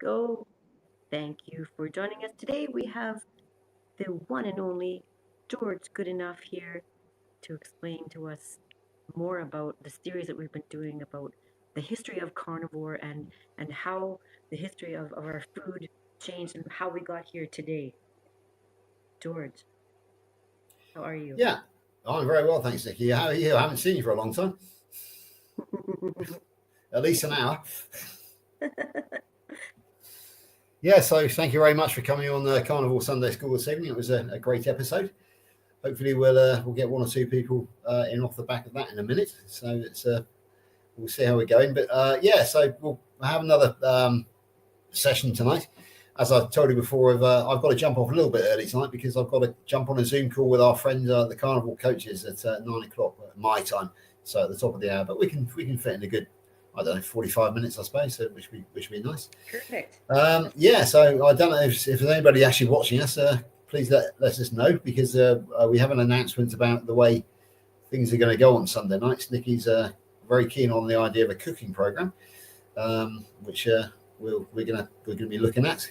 go. Thank you for joining us today. We have the one and only George Goodenough here to explain to us more about the series that we've been doing about the history of carnivore and how the history of our food changed and how we got here today. George, how are you? Yeah, I'm very well, thanks, Nikki. How are you? I haven't seen you for a long time, at least an hour. Yeah, so thank you very much for coming on the Carnival Sunday School this evening. It was a great episode. Hopefully, we'll get one or two people in off the back of that in a minute. So we'll see how we're going. But so we'll have another session tonight. As I told you before, I've got to jump off a little bit early tonight because I've got to jump on a Zoom call with our friends, the Carnival coaches, at 9:00 my time. So at the top of the hour, but we can fit in a good, I don't know, 45 minutes, I suppose, so which would be nice. Perfect. So I don't know if there's anybody actually watching us. Please let us know because we have an announcement about the way things are going to go on Sunday nights. Nikki's very keen on the idea of a cooking program, which we're going to be looking at.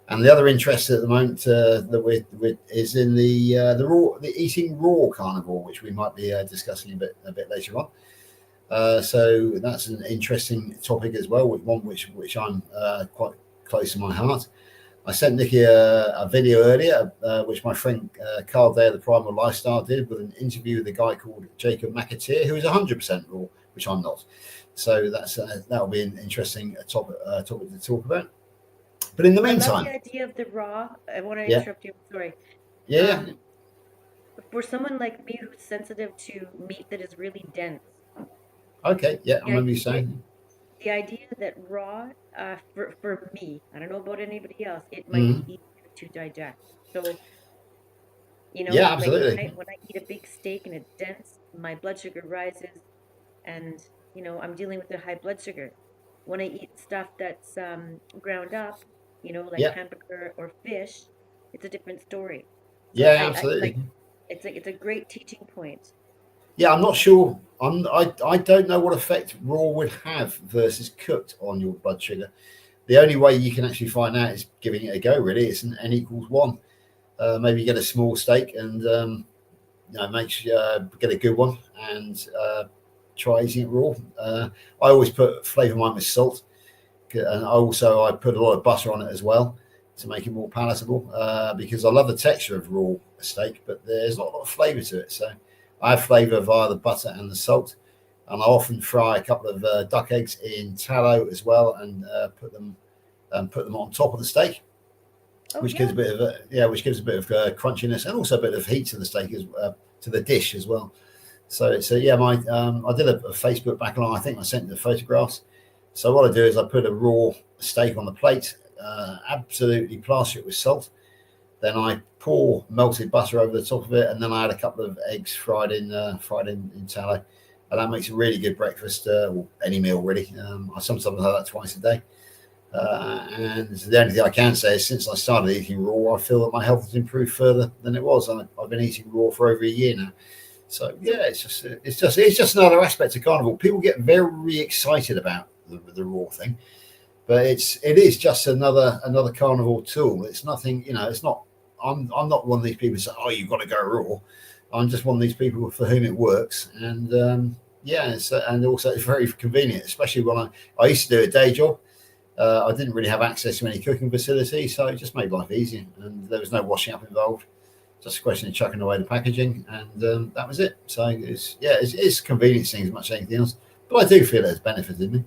And the other interest at the moment that we is in the eating raw carnivore, which we might be discussing a bit later on. So that's an interesting topic as well, one which I'm quite close to my heart. I sent Nikki a video earlier, which my friend Carl Day of the Primal Lifestyle did, with an interview with a guy called Jacob McAteer, who is 100% raw, which I'm not. So that'll be an interesting topic to talk about. But in the meantime, I love the idea of the raw. I want to interrupt you. Sorry. Yeah. For someone like me who's sensitive to meat that is really dense. Okay. Yeah, I remember you saying. The idea that raw, for me, I don't know about anybody else, it might be easier to digest. So, yeah, absolutely. Like when I eat a big steak and it's dense, my blood sugar rises, and I'm dealing with the high blood sugar. When I eat stuff that's ground up, like hamburger or fish, it's a different story. So absolutely. It's a great teaching point. Yeah, I'm not sure. I don't know what effect raw would have versus cooked on your blood sugar. The only way you can actually find out is giving it a go. Really, it's an N equals 1. Maybe get a small steak and get a good one and try eating it raw. I always flavor mine with salt, and I put a lot of butter on it as well to make it more palatable. Because I love the texture of raw steak, but there's not a lot of flavor to it. So I flavor via the butter and the salt, and I often fry a couple of duck eggs in tallow as well, and put them on top of the steak, which gives a bit of crunchiness and also a bit of heat to the steak to the dish as well. So I did a Facebook back on. I think I sent the photographs. So what I do is I put a raw steak on the plate, absolutely plaster it with salt. Then I pour melted butter over the top of it, and then I add a couple of eggs fried in tallow, and that makes a really good breakfast, or any meal really. I sometimes have that twice a day. And the only thing I can say is since I started eating raw, I feel that my health has improved further than it was. I've been eating raw for over a year now. So yeah, it's just another aspect of carnival. People get very excited about the raw thing, but it is just another carnival tool. It's nothing, it's not. I'm not one of these people who say, "Oh, you've got to go raw." I'm just one of these people for whom it works, and and also it's very convenient, especially when I used to do a day job. I didn't really have access to any cooking facility, so it just made life easier, and there was no washing up involved. Just a question of chucking away the packaging, and that was it. So it's convenience thing as much as anything else. But I do feel it's benefited me.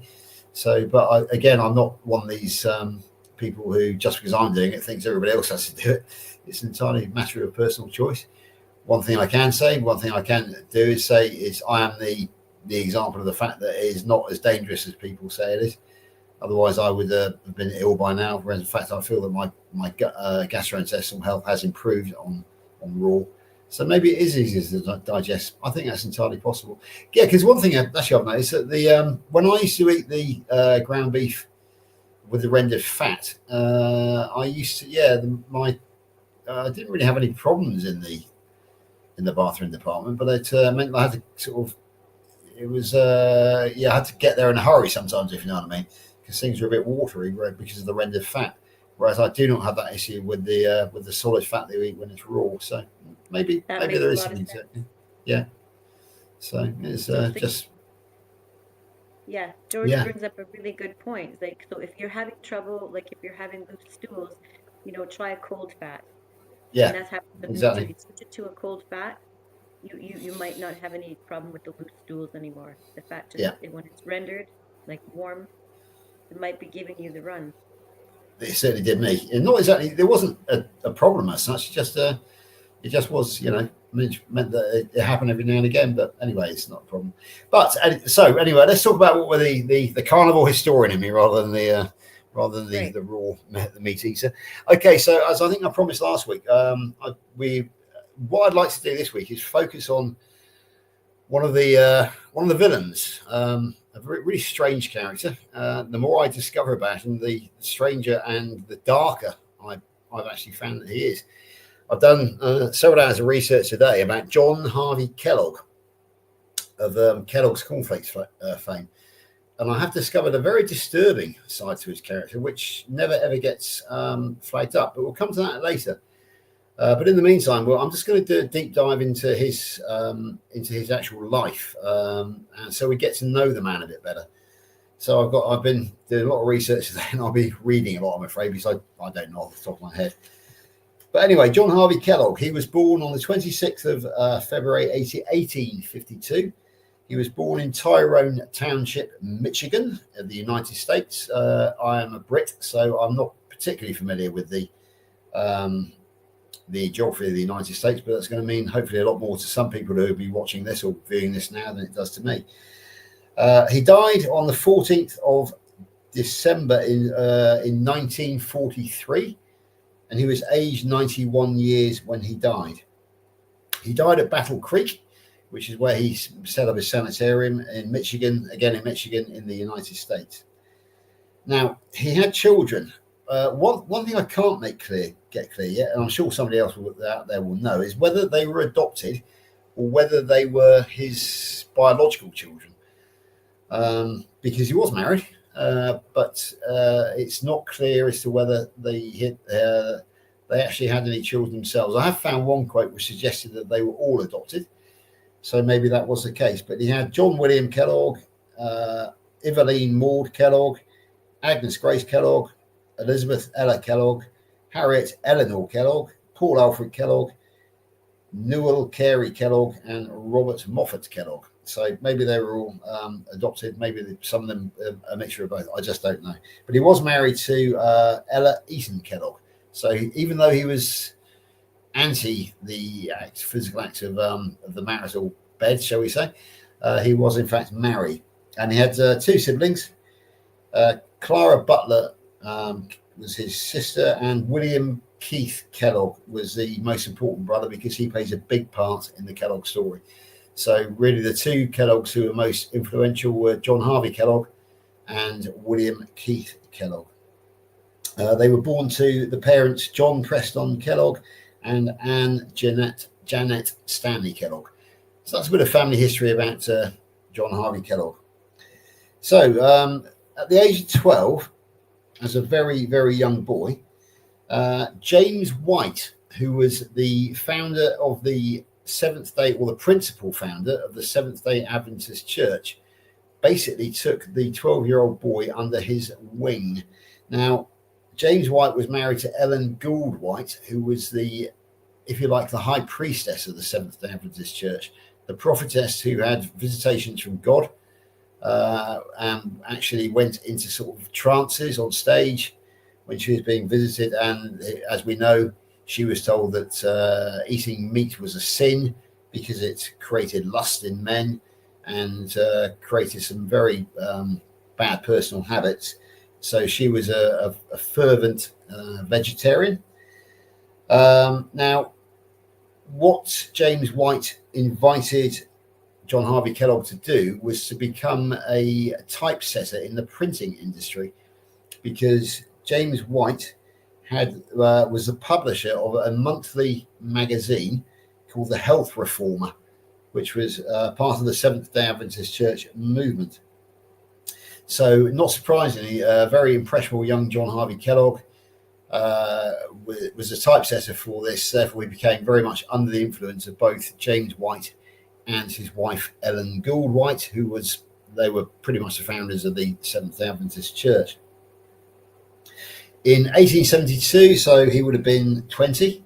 So, but I'm not one of these people who just because I'm doing it thinks everybody else has to do it. It's entirely a matter of personal choice. One thing I can do is I am the example of the fact that it is not as dangerous as people say it is. Otherwise, I would have been ill by now. Whereas, in fact, I feel that my gastrointestinal health has improved on raw. So maybe it is easier to digest. I think that's entirely possible. Yeah, because one thing I've noticed that when I used to eat the ground beef with the rendered fat, I used to I didn't really have any problems in the bathroom department, but it meant I had to I had to get there in a hurry sometimes, if you know what I mean. because things are a bit watery because of the rendered fat. Whereas I do not have that issue with the solid fat that you eat when it's raw. So maybe That maybe makes there a is lot of something to it. sense. Yeah. So it's So, just yeah, George yeah brings up a really good point. It's like, so if you're having trouble, like if you're having loose stools, try a cold fat. And yeah that's happens with me too. exactly You switch it to a cold fat, you might not have any problem with the loose stools anymore. The fat just, yeah. when it's rendered, like warm, it might be giving you the runs. It certainly did me. And not exactly. There wasn't a problem as such. It just was, meant that it happened every now and again. But anyway, it's not a problem. But so anyway, let's talk about what were the carnivore historian in me rather than Great. the raw the meat eater. Okay, so as I think I promised last week, what I'd like to do this week is focus on one of the villains, a really strange character. The more I discover about him, the stranger and the darker I've actually found that he is. I've done several hours of research today about John Harvey Kellogg of Kellogg's Cornflakes fame, and I have discovered a very disturbing side to his character, which never ever gets flagged up. But we'll come to that later. But in the meantime, well, I'm just going to do a deep dive into his actual life, and so we get to know the man a bit better. So I've been doing a lot of research today, and I'll be reading a lot, I'm afraid, because I don't know off the top of my head. But anyway, John Harvey Kellogg, he was born on the 26th of February 1852. He was born in Tyrone Township, Michigan, in the United States. I am a Brit, so I'm not particularly familiar with the geography of the United States, but that's going to mean hopefully a lot more to some people who will be watching this or viewing this now than it does to me. He died on the 14th of December in 1943, and he was aged 91 years when he died. He died at Battle Creek, which is where he set up his sanitarium in Michigan, again in Michigan in the United States. Now, he had children. One thing I can't get clear yet, and I'm sure somebody else out there will know, is whether they were adopted or whether they were his biological children. Because he was married, but it's not clear as to whether they actually had any children themselves. I have found one quote which suggested that they were all adopted, so maybe that was the case. But he had John William Kellogg, Eveline Maud Kellogg, Agnes Grace Kellogg, Elizabeth Ella Kellogg, Harriet Eleanor Kellogg, Paul Alfred Kellogg, Newell Carey Kellogg, and Robert Moffat Kellogg. So maybe they were all adopted. Maybe some of them a mixture of both. I just don't know. But he was married to Ella Eaton Kellogg. So even though he was anti the physical act of the marital bed, shall we say, he was in fact married, and he had two siblings. Clara Butler was his sister, and William Keith Kellogg was the most important brother because he plays a big part in the Kellogg story. So really the two Kelloggs who were most influential were John Harvey Kellogg and William Keith Kellogg. They were born to the parents John Preston Kellogg and Anne Janet Stanley Kellogg. So that's a bit of family history about John Harvey Kellogg. So at the age of 12, as a very, very young boy, James White, who was the founder of the Seventh-day, or the principal founder of the Seventh-day Adventist Church, basically took the 12-year-old boy under his wing. Now, James White was married to Ellen Gould White, who was the, if you like, the high priestess of the Seventh-day Adventist Church, the prophetess who had visitations from God, and actually went into sort of trances on stage when she was being visited. And as we know, she was told that eating meat was a sin because it created lust in men and created some very bad personal habits. So she was a fervent vegetarian. Now, what James White invited John Harvey Kellogg to do was to become a typesetter in the printing industry, because James White was the publisher of a monthly magazine called The Health Reformer, which was part of the Seventh-day Adventist Church movement. So, not surprisingly, a very impressionable young John Harvey Kellogg was a typesetter for this. Therefore, he became very much under the influence of both James White and his wife Ellen Gould White, they were pretty much the founders of the Seventh-day Adventist Church. In 1872, so he would have been 20,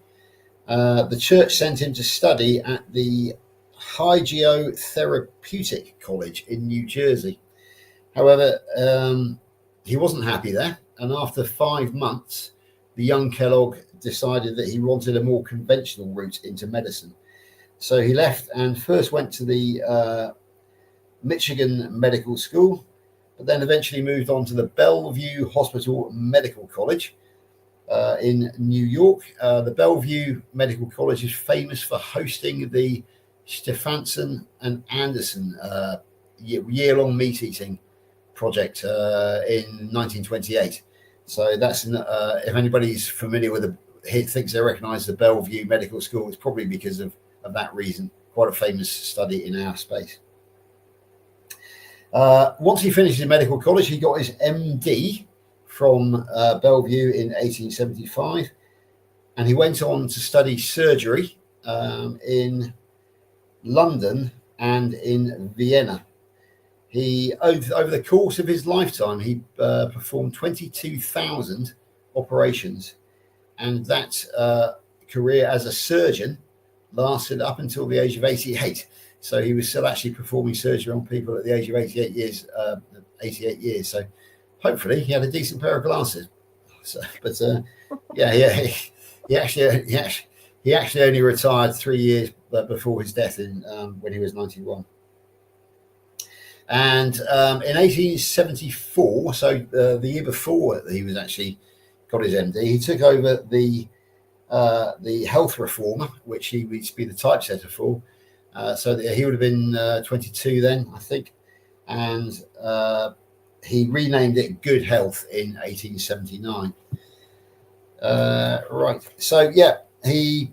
the church sent him to study at the Hygiotherapeutic College in New Jersey. However, he wasn't happy there, and after 5 months, the young Kellogg decided that he wanted a more conventional route into medicine. So he left and first went to the Michigan Medical School, but then eventually moved on to the Bellevue Hospital Medical College in New York. The Bellevue Medical College is famous for hosting the Stephenson and Anderson year-long meat-eating project in 1928. So that's if anybody's familiar with thinks they recognise the Bellevue Medical School, it's probably because of that reason. Quite a famous study in our space. Once he finished his medical college, he got his MD from Bellevue in 1875, and he went on to study surgery in London and in Vienna. He, over the course of his lifetime, he performed 22,000 operations, and that career as a surgeon lasted up until the age of 88. So he was still actually performing surgery on people at the age of 88 years. So hopefully he had a decent pair of glasses. So, but he actually only retired 3 years before his death when he was 91. And in 1874, so the year before he was actually got his MD, he took over the health reformer, which he would be the typesetter for. So he would have been 22 then, I think, and he renamed it Good Health in 1879. Right. So he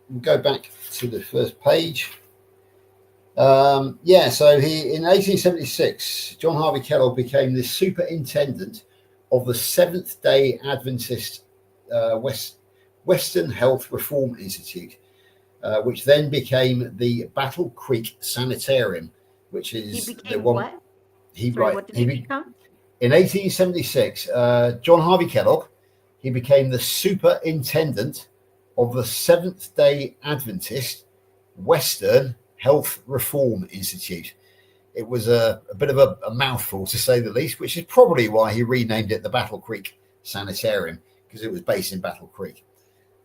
will go back to the first page. So he in 1876, John Harvey Kellogg became the superintendent of the Seventh-day Adventist Western Health Reform Institute, which then became the Battle Creek Sanitarium, which is the one. What? What did he become? In 1876, John Harvey Kellogg, he became the superintendent of the Seventh-day Adventist Western Health Reform Institute. It was a bit of a mouthful, to say the least, which is probably why he renamed it the Battle Creek Sanitarium, because it was based in Battle Creek.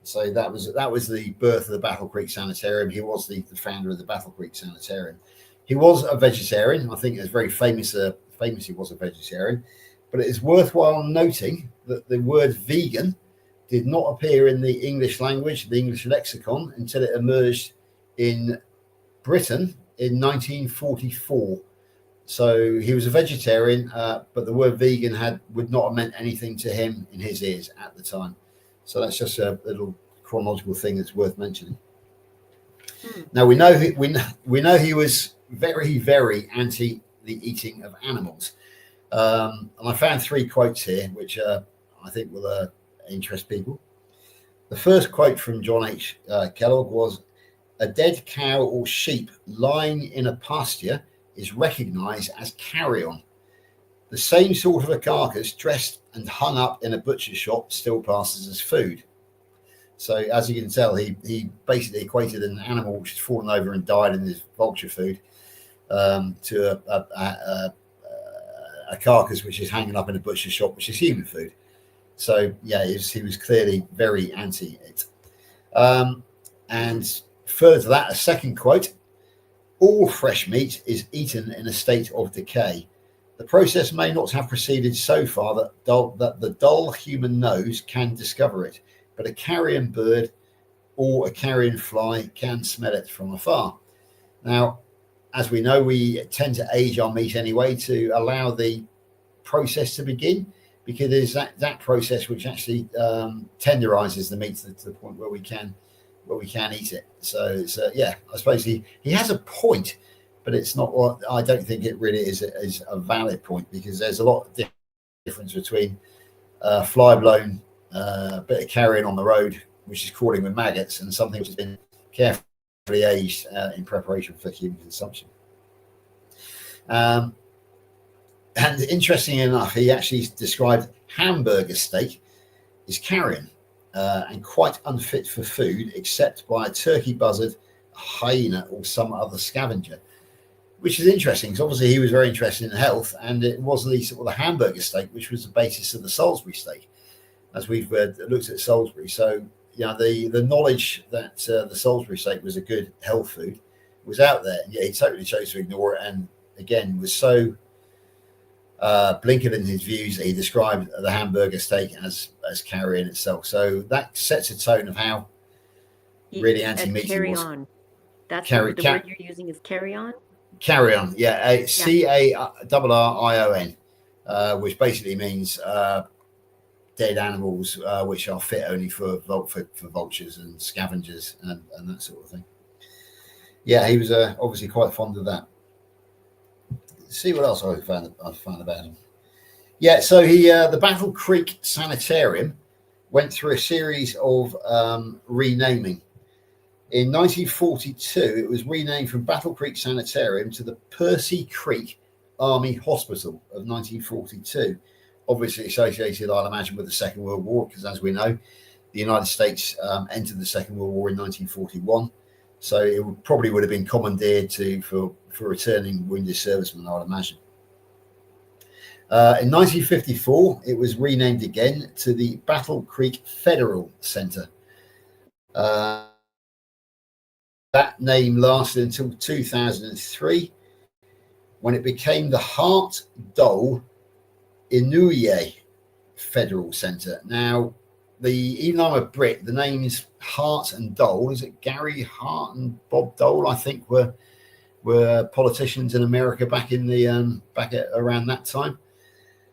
So that was the birth of the Battle Creek Sanitarium. He was the founder of the Battle Creek Sanitarium. He was a vegetarian. I think it's very famous he was a vegetarian. But it is worthwhile noting that the word vegan did not appear in the English language, the English lexicon, until it emerged in Britain in 1944. So he was a vegetarian, but the word vegan would not have meant anything to him in his ears at the time. So that's just a little chronological thing that's worth mentioning. Now we know he was very, very anti the eating of animals, and I found 3 quotes here which I think will interest people. The first quote from John H. Kellogg was, "A dead cow or sheep lying in a pasture is recognized as carrion. The same sort of a carcass dressed and hung up in a butcher's shop still passes as food." So as you can tell, he basically equated an animal which has fallen over and died in his vulture food to a carcass which is hanging up in a butcher's shop, which is human food. So he was clearly very anti it. And further to that, a second quote: "All fresh meat is eaten in a state of decay. The process may not have proceeded so far that the dull human nose can discover it, but a carrion bird or a carrion fly can smell it from afar." Now, as we know, we tend to age our meat anyway to allow the process to begin, because there's that process which actually tenderizes the meat to the point where we can eat it. So I suppose he has a point but it's not what I don't think it really is a valid point, because there's a lot of difference between fly blown bit of carrion on the road, which is crawling with maggots, and something which has been carefully aged in preparation for human consumption. And interestingly enough, he actually described hamburger steak as carrion and quite unfit for food, except by a turkey buzzard, a hyena, or some other scavenger. Which is interesting, because obviously he was very interested in health, and it was the hamburger steak which was the basis of the Salisbury steak, as we've looked at Salisbury. So, the knowledge that the Salisbury steak was a good health food was out there, and yet he totally chose to ignore it, and again was so blinkered in his views that he described the hamburger steak as carrion itself. So that sets a tone of how really anti-meat he was. On. That's the word you're using is carry on? Carry on, yeah. CARRION, which basically means dead animals, which are fit only for vultures and scavengers and that sort of thing. Yeah, he was obviously quite fond of that. Let's see what else I found about him. Yeah, so he the Battle Creek Sanitarium went through a series of renaming. In 1942, it was renamed from Battle Creek Sanitarium to the Percy Creek Army Hospital of 1942. Obviously associated, I'll imagine, with the Second World War, because as we know, the United States entered the Second World War in 1941. So it probably would have been commandeered for returning wounded servicemen, I would imagine. In 1954, it was renamed again to the Battle Creek Federal Center. That name lasted until 2003, when it became the Hart Dole Inouye Federal Center. Now, even though I'm a Brit, the names Hart and Dole, is it Gary Hart and Bob Dole, I think, were politicians in America back in the around that time.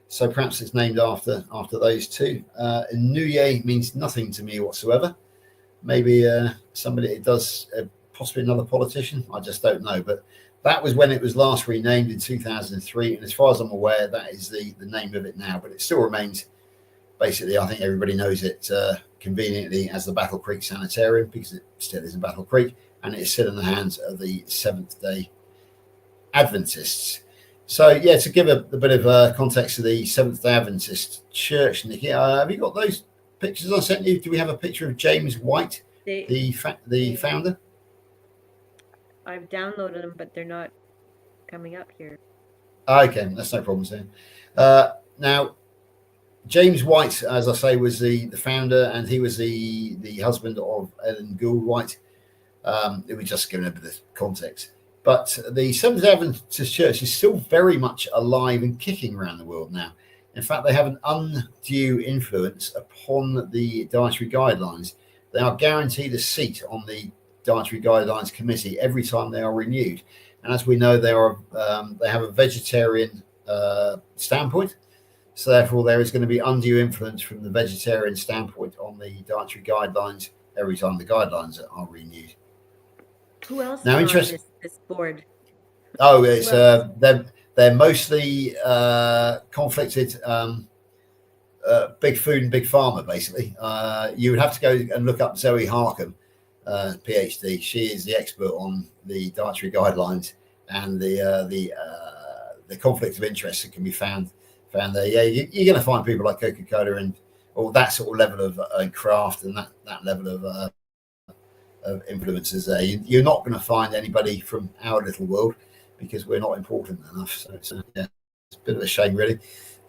So perhaps it's named after those two. Inouye means nothing to me whatsoever. Maybe somebody it does. Possibly another politician, I just don't know. But that was when it was last renamed in 2003, and as far as I'm aware, that is the name of it now. But it still remains, basically, I think everybody knows it conveniently as the Battle Creek Sanitarium, because it still is in Battle Creek, and it is still in the hands of the Seventh-day Adventists. So, yeah, to give a bit of context to the Seventh-day Adventist Church, Nikki, have you got those pictures I sent you? Do we have a picture of James White, the founder? I've downloaded them, but they're not coming up here. Okay, that's no problem, Sam. Now, James White, as I say, was the founder, and he was the husband of Ellen Gould White. It was just giving a bit of context. But the Seventh-day Adventist Church is still very much alive and kicking around the world now. In fact, they have an undue influence upon the dietary guidelines. They are guaranteed a seat on the Dietary Guidelines Committee every time they are renewed, and as we know, they have a vegetarian standpoint, so therefore there is going to be undue influence from the vegetarian standpoint on the dietary guidelines every time the guidelines are renewed. Who else now is on this board? Oh, it's they're mostly conflicted. Big food and big pharma, basically. You would have to go and look up Zoe Harkham, PhD. She is the expert on the dietary guidelines and the conflict of interest that can be found there. Yeah, you're going to find people like Coca-Cola and or that sort of level of craft and that level of influencers there. You're not going to find anybody from our little world because we're not important enough. So it's a bit of a shame, really.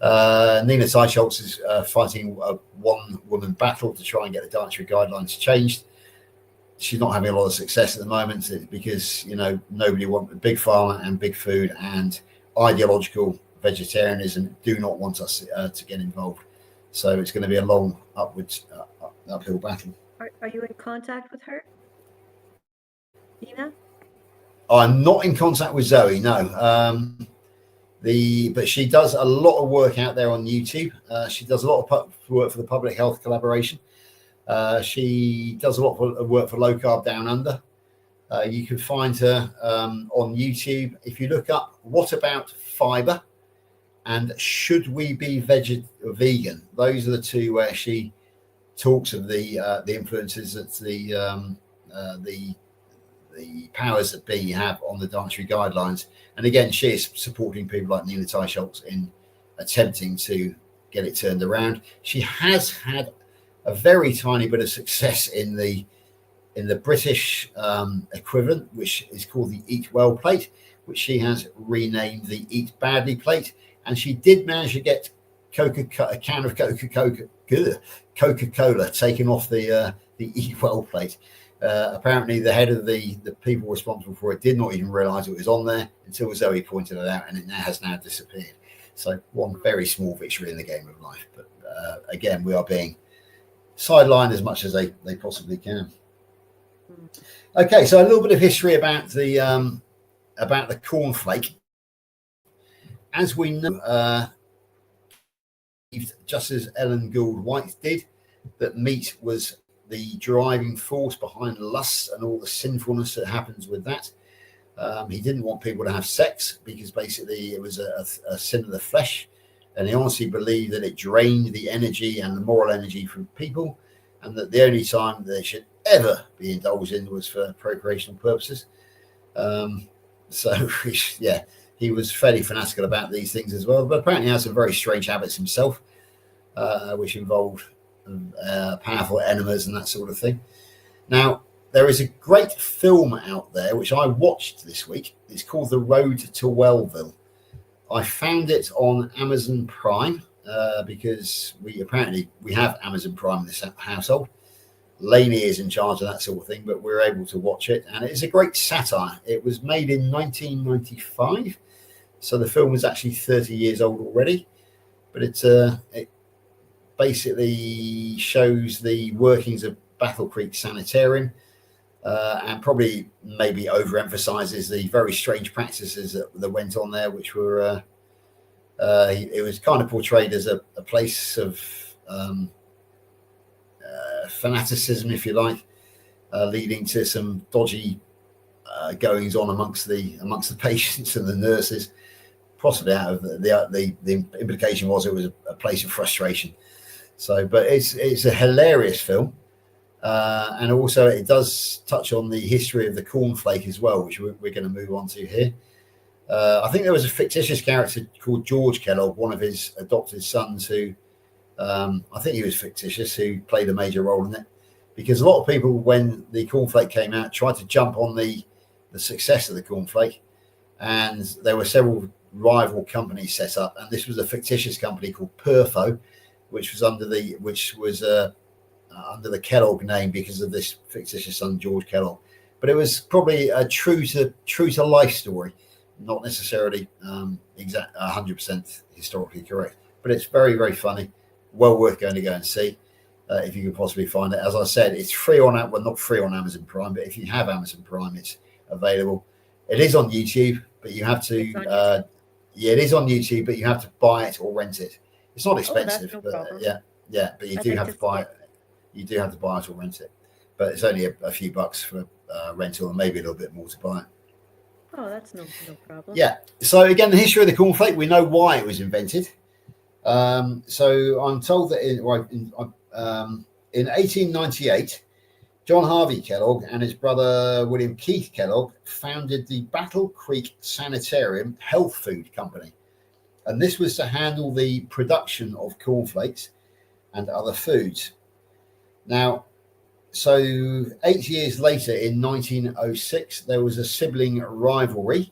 Nina Teicholz is fighting a one-woman battle to try and get the dietary guidelines changed. She's not having a lot of success at the moment because, nobody wants big pharma and big food and ideological vegetarianism do not want us to get involved. So it's going to be a long uphill battle. Are you in contact with her, Nina? I'm not in contact with Zoe, no. But she does a lot of work out there on YouTube. She does a lot of work for the Public Health Collaboration. She does a lot of work for Low Carb Down Under. You can find her on YouTube. If you look up "What About Fibre" and "Should We Be Vegan," those are the two where she talks of the influences that the powers that be have on the dietary guidelines. And again, she is supporting people like Nina Teicholz in attempting to get it turned around. She has had a very tiny bit of success in the British equivalent, which is called the Eat Well plate, which she has renamed the Eat Badly plate. And she did manage to get a can of Coca-Cola taken off the Eat Well plate. Apparently, the head of the people responsible for it did not even realise it was on there until Zoe pointed it out, and it has now disappeared. So one very small victory in the game of life. But again, we are being sidelined as much as they possibly can. Okay, so a little bit of history about the cornflake. As we know, just as Ellen Gould White did, that meat was the driving force behind lust and all the sinfulness that happens with that. He didn't want people to have sex because basically it was a sin of the flesh, and he honestly believed that it drained the energy and the moral energy from people, and that the only time they should ever be indulged in was for procreational purposes. So yeah, he was fairly fanatical about these things as well, but apparently he has some very strange habits himself, which involved powerful enemas and that sort of thing. Now, there is a great film out there which I watched this week. It's called The Road to Wellville. I found it on Amazon Prime because we have Amazon Prime in this household. Lainey is in charge of that sort of thing, but we're able to watch it, and it is a great satire. It was made in 1995, so the film is actually 30 years old already, but it basically shows the workings of Battle Creek Sanitarium, and probably maybe overemphasizes the very strange practices that went on there, which were it was kind of portrayed as a place of fanaticism, if you like, leading to some dodgy goings on amongst the patients and the nurses. Possibly out of the implication was it was a place of frustration. So, but it's a hilarious film, and also it does touch on the history of the cornflake as well, which we're going to move on to here. I think there was a fictitious character called George Kellogg, one of his adopted sons, who I think he was fictitious, who played a major role in it, because a lot of people, when the cornflake came out, tried to jump on the success of the cornflake, and there were several rival companies set up, and this was a fictitious company called Perfo, which was under the Kellogg name because of this fictitious son George Kellogg. But it was probably a true to life story, not necessarily exact 100% historically correct. But it's very, very funny, well worth going to go and see if you can possibly find it. As I said, it's free on not free on Amazon Prime, but if you have Amazon Prime, it's available. It is on YouTube, but you have to it is on YouTube, but you have to buy it or rent it. It's not expensive, but but you do have to buy it. You do have to buy it or rent it, but it's only a few bucks for rental, and maybe a little bit more to buy it. Oh, that's no problem. Yeah. So again, the history of the cornflake, we know why it was invented. So I'm told that in 1898, John Harvey Kellogg and his brother William Keith Kellogg founded the Battle Creek Sanitarium Health Food Company. And this was to handle the production of cornflakes and other foods. Now, so 8 years later, in 1906, there was a sibling rivalry,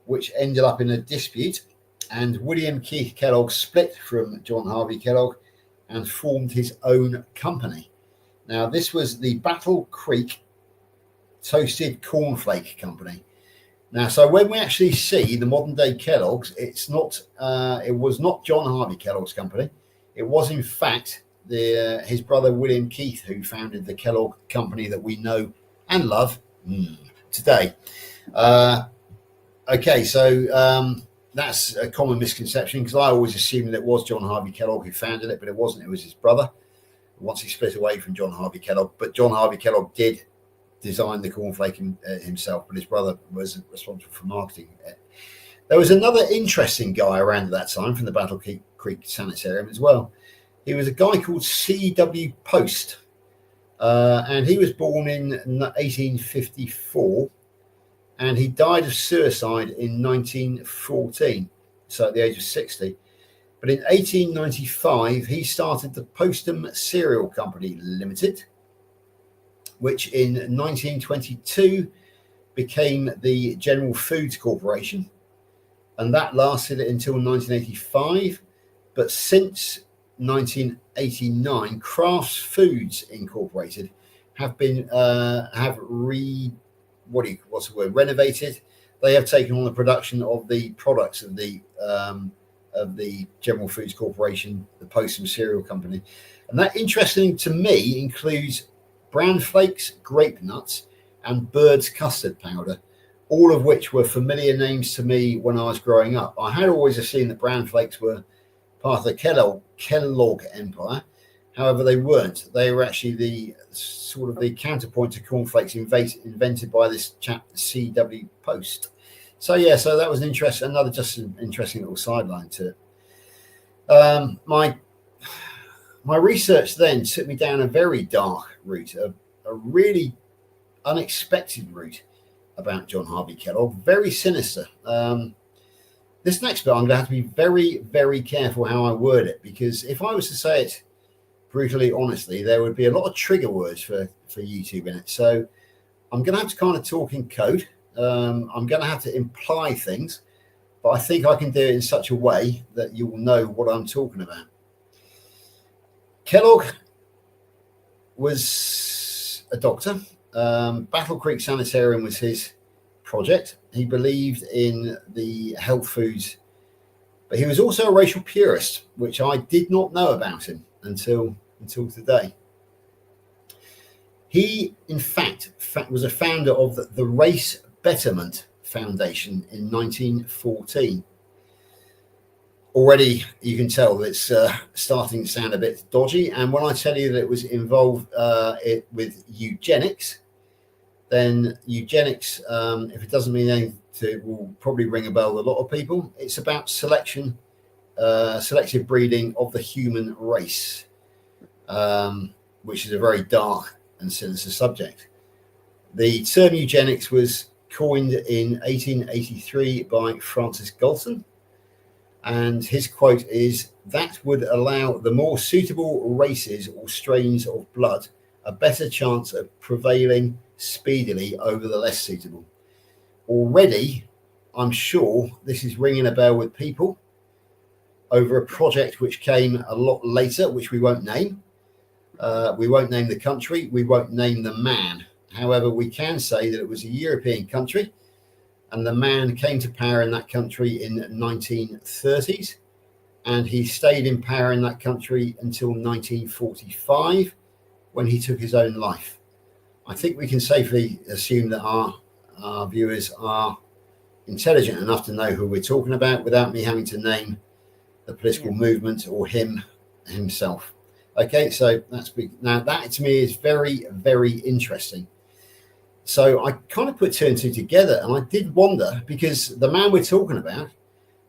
which ended up in a dispute, and William Keith Kellogg split from John Harvey Kellogg and formed his own company. Now, this was the Battle Creek Toasted Cornflake Company. Now, so when we actually see the modern day Kellogg's, it was not John Harvey Kellogg's company. It was, in fact, his brother William Keith, who founded the Kellogg company that we know and love today. Okay, so that's a common misconception, because I always assumed that it was John Harvey Kellogg who founded it, but it wasn't. It was his brother once he split away from John Harvey Kellogg. But John Harvey Kellogg did designed the cornflake himself, but his brother was responsible for marketing it. There was another interesting guy around at that time from the Battle Creek Sanitarium as well. He was a guy called C.W. Post, and he was born in 1854, and he died of suicide in 1914, so at the age of 60. But in 1895, he started the Postham Cereal Company Limited, which in 1922 became the General Foods Corporation, and that lasted until 1985. But since 1989, Crafts Foods Incorporated have been renovated. They have taken on the production of the products of the General Foods Corporation, the Postham Cereal Company, and that, interesting to me, includes bran flakes, grape nuts, and Bird's custard powder, all of which were familiar names to me when I was growing up. I had always assumed that bran flakes were part of the Kellogg empire. However, they weren't. They were actually the sort of the counterpoint to cornflakes invented by this chap, C.W. Post. So that was interesting little sideline to it. My research then took me down a very dark route, a really unexpected route about John Harvey Kellogg, very sinister. This next bit, I'm going to have to be very, very careful how I word it, because if I was to say it brutally honestly, there would be a lot of trigger words for YouTube in it. So I'm going to have to kind of talk in code. I'm going to have to imply things, but I think I can do it in such a way that you will know what I'm talking about. Kellogg was a doctor. Battle Creek Sanitarium was his project. He believed in the health foods, but he was also a racial purist, which I did not know about him until today. He, in fact, was a founder of the Race Betterment Foundation in 1914. Already, you can tell that it's starting to sound a bit dodgy. And when I tell you that it was involved with eugenics, then eugenics, if it doesn't mean anything to it, will probably ring a bell with a lot of people. It's about selective breeding of the human race, which is a very dark and sinister subject. The term eugenics was coined in 1883 by Francis Galton, and his quote is, "That would allow the more suitable races or strains of blood a better chance of prevailing speedily over the less suitable." Already, I'm sure this is ringing a bell with people over a project which came a lot later, which we won't name. We won't name the country. We won't name the man. However, we can say that it was a European country, and the man came to power in that country in the 1930s, and he stayed in power in that country until 1945, when he took his own life. I think we can safely assume that our viewers are intelligent enough to know who we're talking about without me having to name the political movement or himself. Okay, so that's big. Now that to me is very, very interesting. So I kind of put two and two together, and I did wonder, because the man we're talking about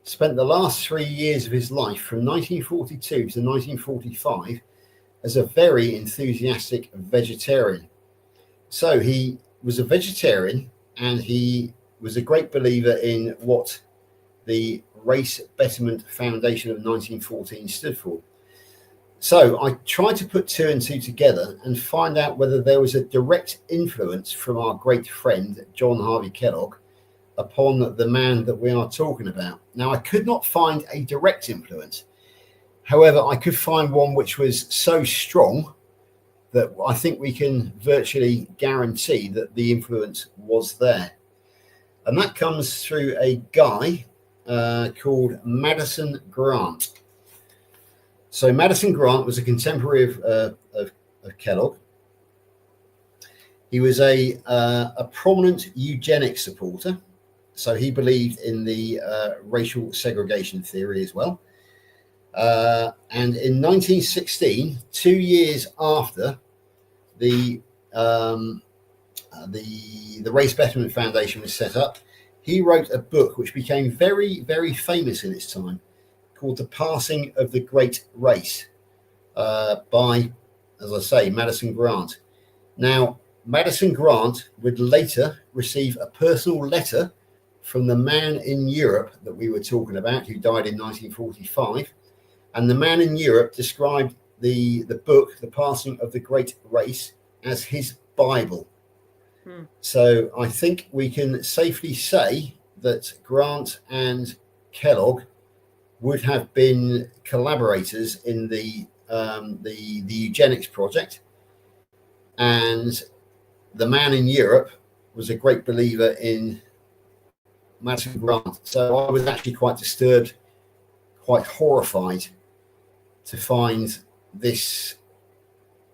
spent the last 3 years of his life, from 1942 to 1945, as a very enthusiastic vegetarian. So he was a vegetarian, and he was a great believer in what the Race Betterment Foundation of 1914 stood for. So I tried to put two and two together and find out whether there was a direct influence from our great friend, John Harvey Kellogg, upon the man that we are talking about. Now, I could not find a direct influence. However, I could find one which was so strong that I think we can virtually guarantee that the influence was there. And that comes through a guy called Madison Grant. So Madison Grant was a contemporary of Kellogg. He was a prominent eugenics supporter. So he believed in the racial segregation theory as well. And in 1916, 2 years after the the Race Betterment Foundation was set up, he wrote a book which became very, very famous in its time, called The Passing of the Great Race, by, as I say, Madison Grant. Now, Madison Grant would later receive a personal letter from the man in Europe that we were talking about, who died in 1945. And the man in Europe described the book, The Passing of the Great Race, as his Bible. So I think we can safely say that Grant and Kellogg would have been collaborators in the eugenics project, and the man in Europe was a great believer in Madison Grant. So I was actually quite disturbed, quite horrified to find this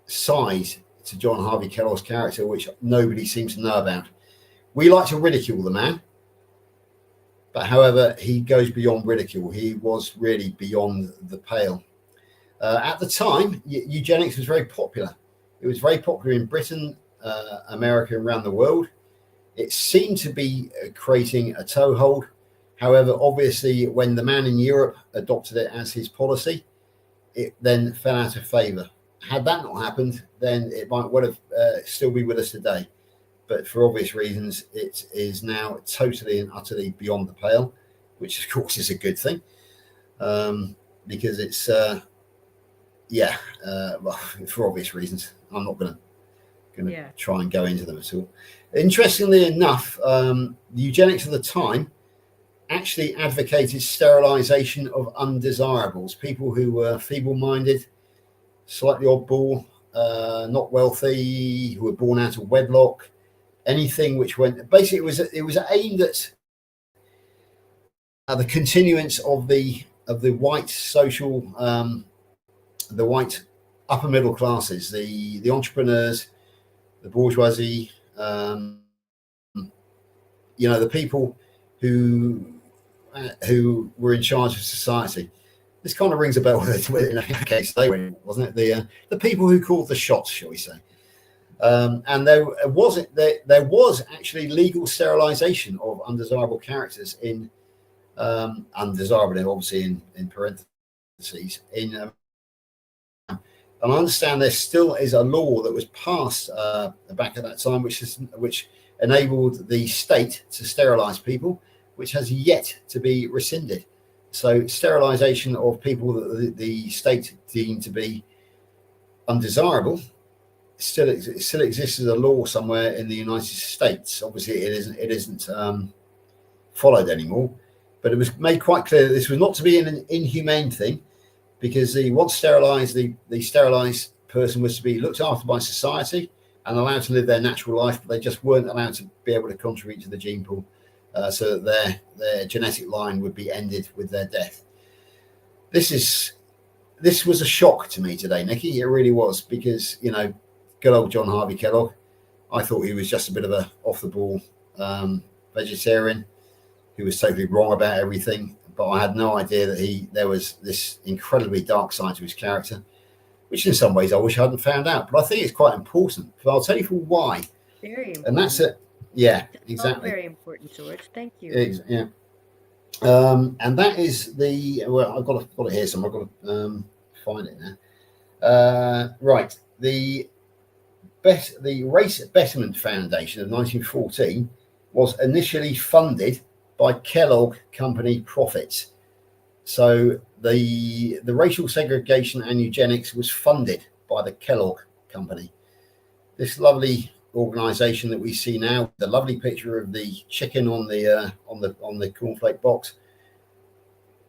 side to John Harvey Kellogg's character, which nobody seems to know about. We like to ridicule the man, but however, he goes beyond ridicule. He was really beyond the pale. At the time, eugenics was very popular. It was very popular in Britain, America, and around the world. It seemed to be creating a toehold. However, obviously, when the man in Europe adopted it as his policy, it then fell out of favour. Had that not happened, then it might well have still be with us today. But for obvious reasons, it is now totally and utterly beyond the pale, which of course is a good thing, because it's, well, for obvious reasons. I'm not going to try and go into them at all. Interestingly enough, the eugenics of the time actually advocated sterilization of undesirables, people who were feeble-minded, slightly oddball, not wealthy, who were born out of wedlock, anything which went. Basically, it was aimed at the continuance of the white social, the white upper middle classes, the entrepreneurs, the bourgeoisie, the people who were in charge of society. This kind of rings a bell in a case, wasn't it? The people who called the shots, shall we say? And there was actually legal sterilization of undesirable characters in undesirable, obviously in parentheses, in. And I understand there still is a law that was passed back at that time, which enabled the state to sterilize people, which has yet to be rescinded. So sterilization of people that the state deemed to be undesirable still exists as a law somewhere in the United States. Obviously, it isn't followed anymore, but it was made quite clear that this was not to be an inhumane thing, because once sterilized, the sterilized person was to be looked after by society and allowed to live their natural life, but they just weren't allowed to be able to contribute to the gene pool. So that their genetic line would be ended with their death. This was a shock to me today, Nicky. It really was, because good old John Harvey Kellogg. I thought he was just a bit of a off the ball vegetarian who was totally wrong about everything. But I had no idea that there was this incredibly dark side to his character, which in some ways I wish I hadn't found out. But I think it's quite important. But I'll tell you for why. Very important. And that's it. Yeah, exactly. Very important, George. Thank you. Yeah. And that is I've got it here somewhere. I've got to find it now. Right. The Race Betterment Foundation of 1914 was initially funded by Kellogg Company profits. So the racial segregation and eugenics was funded by the Kellogg Company. This lovely organization that we see now, the lovely picture of the chicken on the cornflake box,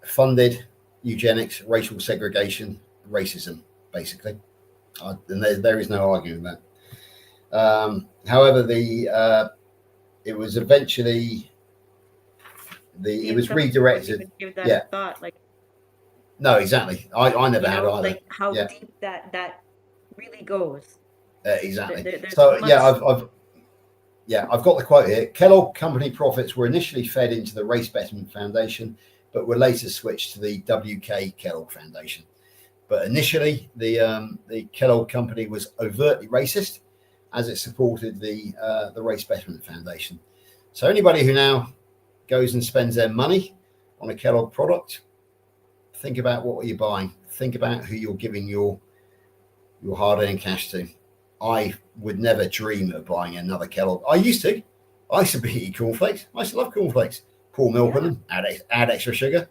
funded eugenics, racial segregation, racism, basically. And there is no arguing that. However, it was eventually it was redirected. Give that a thought, no, exactly. I never had either. Like how deep that really goes. Exactly. I've got the quote here. Kellogg Company profits were initially fed into the Race Betterment Foundation, but were later switched to the W.K. Kellogg Foundation. But initially, the Kellogg Company was overtly racist, as it supported the Race Betterment Foundation. So anybody who now goes and spends their money on a Kellogg product, think about what you're buying. Think about who you're giving your hard-earned cash to. I would never dream of buying another Kellogg. I used to be eating cornflakes. I used to love cornflakes. Pour milk in them, add extra sugar.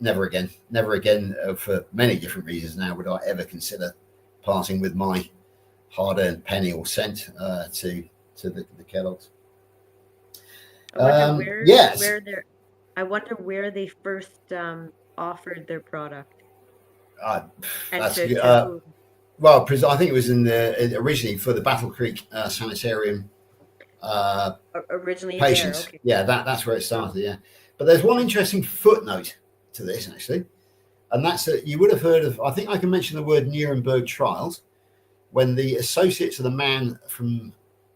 Never again. For many different reasons now would I ever consider parting with my hard-earned penny or cent to the Kellogg's. I wonder where they first offered their product. Well, I think it was originally for the Battle Creek Sanitarium. Originally patients. There, okay. Yeah, that's where it started. Yeah, but there's one interesting footnote to this actually, and that's that you would have heard of. I think I can mention the word Nuremberg trials, when the associates of the man from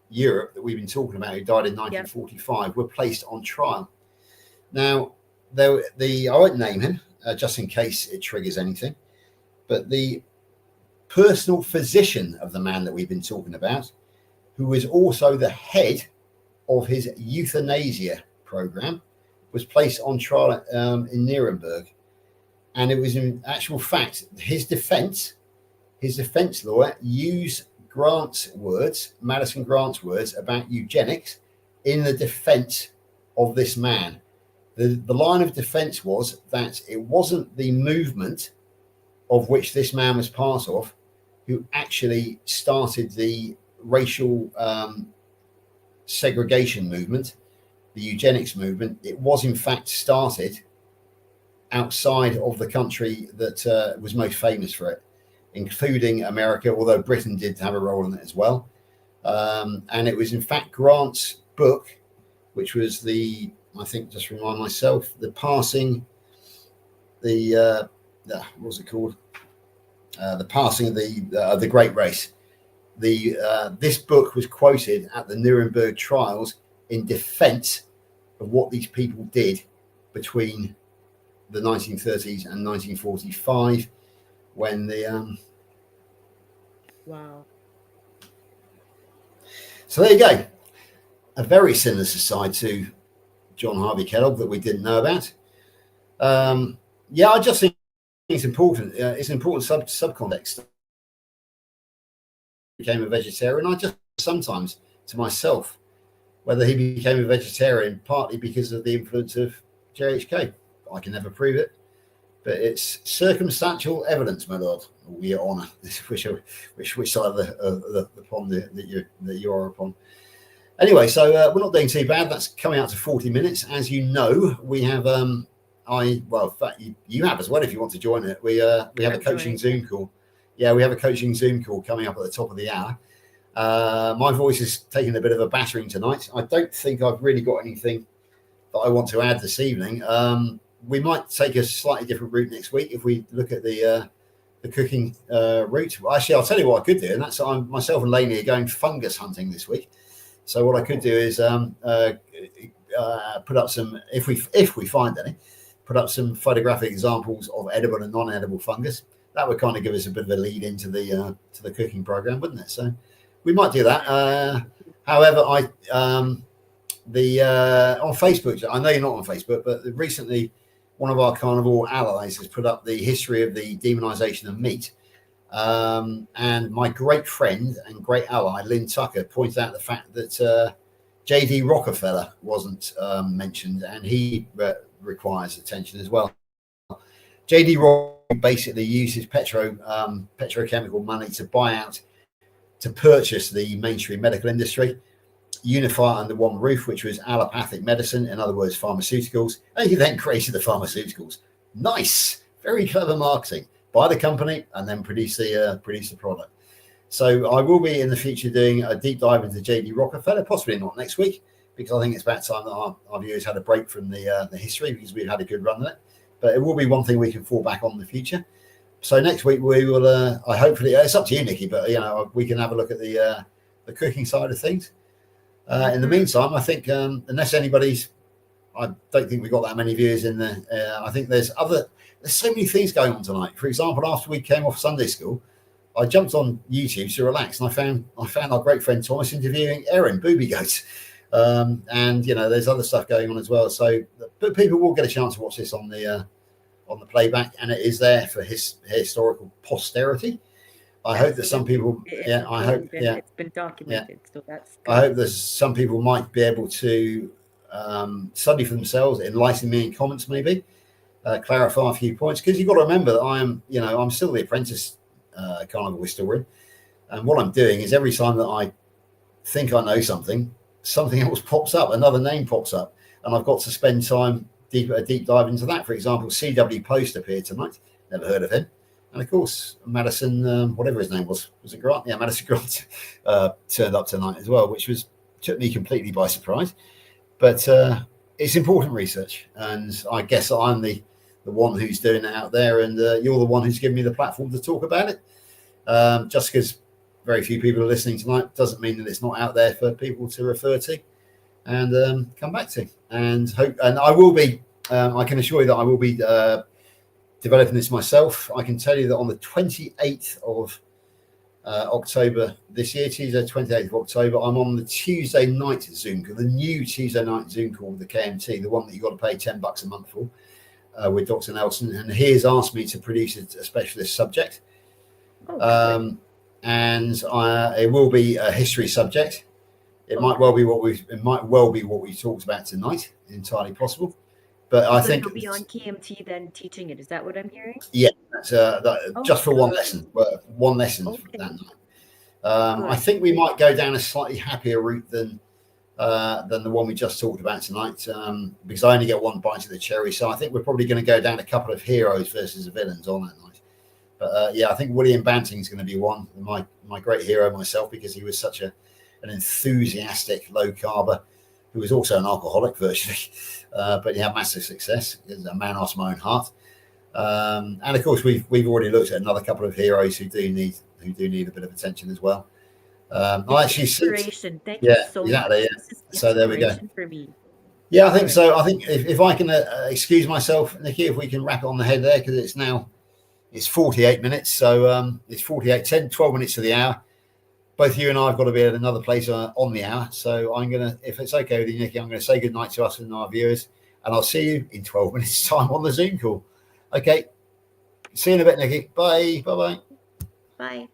Europe that we've been talking about, who died in 1945, were placed on trial. Now, I won't name him just in case it triggers anything, but the personal physician of the man that we've been talking about, who was also the head of his euthanasia program, was placed on trial in Nuremberg. And it was in actual fact, his defense lawyer used Madison Grant's words about eugenics in the defense of this man. The line of defense was that it wasn't the movement of which this man was part of who actually started the racial segregation movement, the eugenics movement. It was in fact started outside of the country that was most famous for it, including America, although Britain did have a role in it as well. And it was in fact Grant's book, which was I think, just remind myself, what was it called? The Passing of the Great Race. This book was quoted at the Nuremberg trials in defense of what these people did between the 1930s and 1945, when wow. So there you go. A very sinister side to John Harvey Kellogg that we didn't know about. I just think it's important. It's an important subcontext. Became a vegetarian. I just sometimes to myself whether he became a vegetarian partly because of the influence of JHK. I can never prove it, but it's circumstantial evidence, my lord, or your honour, which side of the pond that you are upon. Anyway, so we're not doing too bad. That's coming out to 40 minutes. As you know, we have in fact, you have as well if you want to join it. We have a coaching Zoom call. Yeah, we have a coaching Zoom call coming up at the top of the hour. My voice is taking a bit of a battering tonight. I don't think I've really got anything that I want to add this evening. We might take a slightly different route next week if we look at the cooking route. Actually, I'll tell you what I could do, and that's myself and Lainey are going fungus hunting this week. So what I could do is put up some, if we find any, put up some photographic examples of edible and non-edible fungus. That would kind of give us a bit of a lead into the cooking program, wouldn't it? So we might do that. However, on Facebook, I know you're not on Facebook, but recently one of our carnivore allies has put up the history of the demonization of meat. And my great friend and great ally, Lynn Tucker, pointed out the fact that J.D. Rockefeller wasn't mentioned, and he requires attention as well. J.D. Rockefeller basically uses petrochemical money to purchase the mainstream medical industry, unify under one roof, which was allopathic medicine, in other words, pharmaceuticals, and he then created the pharmaceuticals. Nice, very clever marketing by the company, and then produce the product. So I will be in the future doing a deep dive into J.D. Rockefeller, possibly not next week, because I think it's about time that our viewers had a break from the history, because we've had a good run at it. But it will be one thing we can fall back on in the future. So next week we will. I hopefully it's up to you, Nikki, but we can have a look at the cooking side of things. In the meantime, I think unless anybody's, I don't think we've got that many viewers in there. I think there's so many things going on tonight. For example, after we came off Sunday school, I jumped on YouTube to relax, and I found our great friend Thomas interviewing Erin Booby Goat, and there's other stuff going on as well. So, but people will get a chance to watch this on the playback, and it is there for historical posterity. I hope that some people, it's been documented, so that's good. I hope that some people might be able to study for themselves, enlighten me in comments, maybe clarify a few points, because you've got to remember that I'm still the apprentice carnival historian, and what I'm doing is every time that I think I know something else pops up, another name pops up, and I've got to spend time a deep dive into that. For example, C.W. Post appeared tonight. Never heard of him. And of course, Madison, whatever his name was it Grant? Yeah, Madison Grant turned up tonight as well, which took me completely by surprise. But it's important research, and I guess I'm the one who's doing it out there, and you're the one who's given me the platform to talk about it. Just because very few people are listening tonight doesn't mean that it's not out there for people to refer to and come back to. And I will be. I can assure you that I will be developing this myself. I can tell you that on the 28th of October this year, Tuesday 28th of October, I'm on the Tuesday night Zoom call, the new Tuesday night Zoom call with the KMT, the one that you've got to pay $10 a month for, with Dr. Nelson, and he has asked me to produce a specialist subject. And it will be a history subject. It might well be what we talked about tonight. Entirely possible, but I think you'll be on KMT then teaching it. Is that what I'm hearing? Yeah, that's just for one lesson. One lesson that night. I think we might go down a slightly happier route than the one we just talked about tonight, because I only get one bite of the cherry. So I think we're probably going to go down a couple of heroes versus villains on that night. But I think William Banting is going to be one, my great hero myself, because he was such an enthusiastic low carber who was also an alcoholic virtually, but he had massive success. He's a man after my own heart. And of course, we've already looked at another couple of heroes who do need a bit of attention as well. Inspiration. Thank you so much. Yeah. So there we go. For me. Yeah, I think so. I think if I can excuse myself, Nikki, if we can wrap it on the head there, because it's 48 minutes. So it's 12 minutes to the hour. Both you and I have got to be at another place on the hour. So if it's okay with you, Nikki, I'm going to say goodnight to us and our viewers, and I'll see you in 12 minutes time on the Zoom call. Okay. See you in a bit, Nikki. Bye. Bye-bye. Bye.